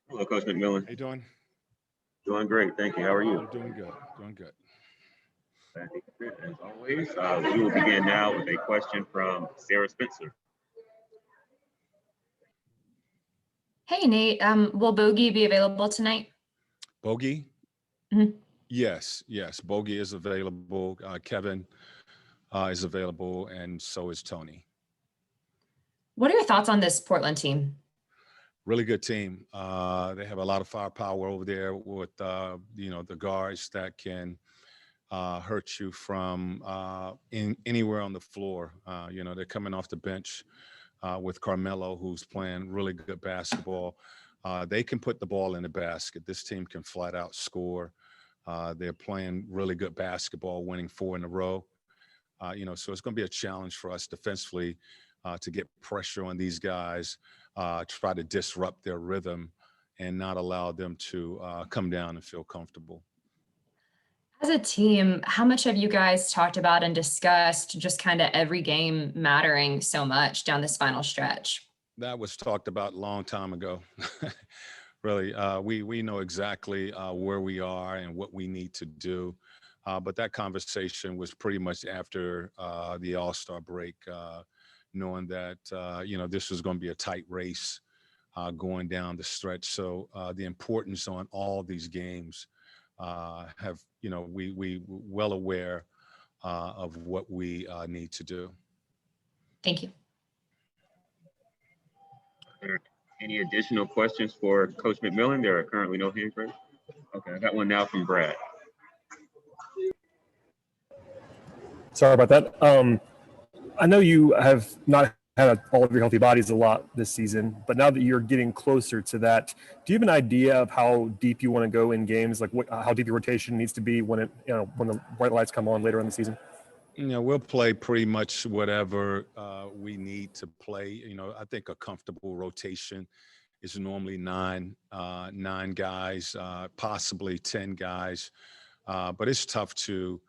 Hello, Coach McMillan. How you doing? Doing great, thank you. How are you? I'm doing good. Doing good. Glad to hear it. As always, we will begin now with a question from Sarah Spencer. Hey, Nate. Will Bogey be available tonight? Bogey? Mhm. Yes. Bogey is available. Kevin is available, and so is Tony. What are your thoughts on this Portland team? Really good team. They have a lot of firepower over there with the guards that can hurt you from anywhere on the floor. They're coming off the bench with Carmelo, who's playing really good basketball. They can put the ball in the basket. This team can flat out score. They're playing really good basketball, winning 4 in a row. So it's going to be a challenge for us defensively to get pressure on these guys, try to disrupt their rhythm, and not allow them to come down and feel comfortable. As a team, how much have you guys talked about and discussed just kind of every game mattering so much down this final stretch? That was talked about a long time ago. Really, we know exactly where we are and what we need to do. But that conversation was pretty much after the All-Star break, knowing that, this was going to be a tight race going down the stretch. So the importance on all these games we well aware of what we need to do. Thank you. Are there any additional questions for Coach McMillan? There are currently no hands raised. Okay, I got one now from Brad. Sorry about that. I know you have not had all of your healthy bodies a lot this season, but now that you're getting closer to that, do you have an idea of how deep you want to go in games? Like how deep your rotation needs to be when when the white lights come on later in the season? We'll play pretty much whatever we need to play. I think a comfortable rotation is normally nine guys, possibly 10 guys. But it's tough to,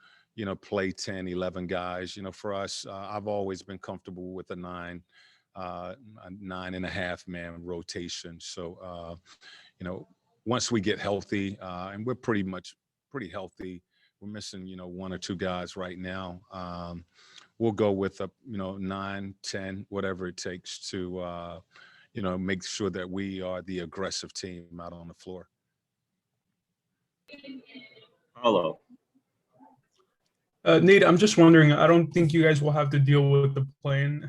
play 10, 11 guys. For us, I've always been comfortable with a 9.5 man rotation. So, once we get healthy, and we're pretty healthy, we're missing, 1 or 2 guys right now. We'll go with 9, 10, whatever it takes to, make sure that we are the aggressive team out on the floor. Hello. Nate, I'm just wondering, I don't think you guys will have to deal with the play-in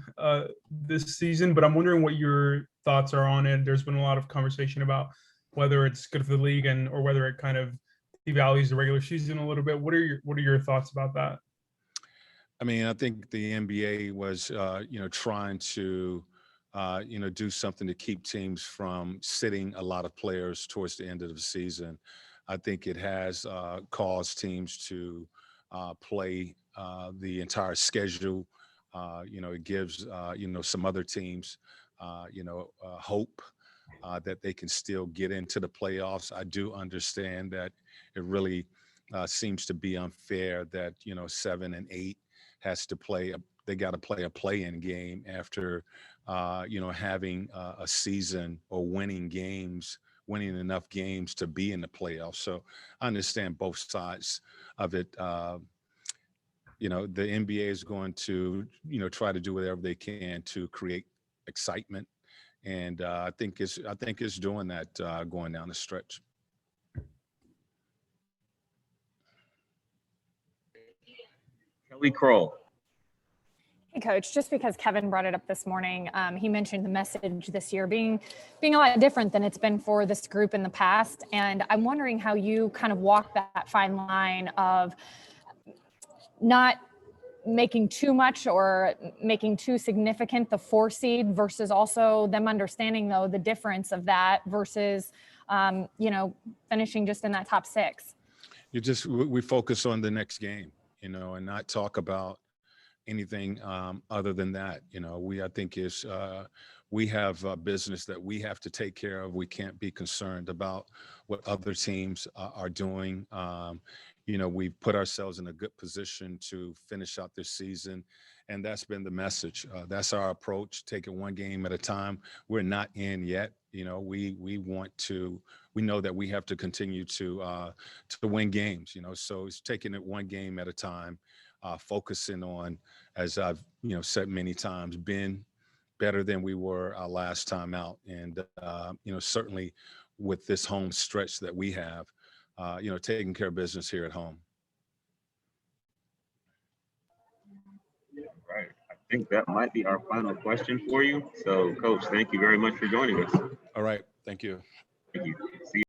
this season, but I'm wondering what your thoughts are on it. There's been a lot of conversation about whether it's good for the league or whether it kind of devalues the regular season a little bit. What are your thoughts about that? I mean, I think the NBA was, trying to, do something to keep teams from sitting a lot of players towards the end of the season. I think it has caused teams to play the entire schedule. It gives, some other teams, hope that they can still get into the playoffs. I do understand that it really seems to be unfair that, 7 and 8 has to play. They got to play a play-in game after, having a season or winning enough games to be in the playoffs. So I understand both sides of it. The NBA is going to, try to do whatever they can to create excitement, and I think it's doing that going down the stretch. Kelly Kroll. Hey, Coach, just because Kevin brought it up this morning, he mentioned the message this year being a lot different than it's been for this group in the past. And I'm wondering how you kind of walk that fine line of not making too much or making too significant the 4 seed versus also them understanding, though, the difference of that versus, finishing just in that top 6. We focus on the next game, and not talk about anything other than that. I think we have a business that we have to take care of. We can't be concerned about what other teams are doing. We've put ourselves in a good position to finish out this season, and that's been the message. That's our approach, take it one game at a time. We're not in yet. we know that we have to continue to win games, so it's taking it one game at a time, focusing on, as I've, said many times, being better than we were last time out. And, certainly with this home stretch that we have, taking care of business here at home. Right. I think that might be our final question for you. So, Coach, thank you very much for joining us. All right. Thank you. Thank you. See you.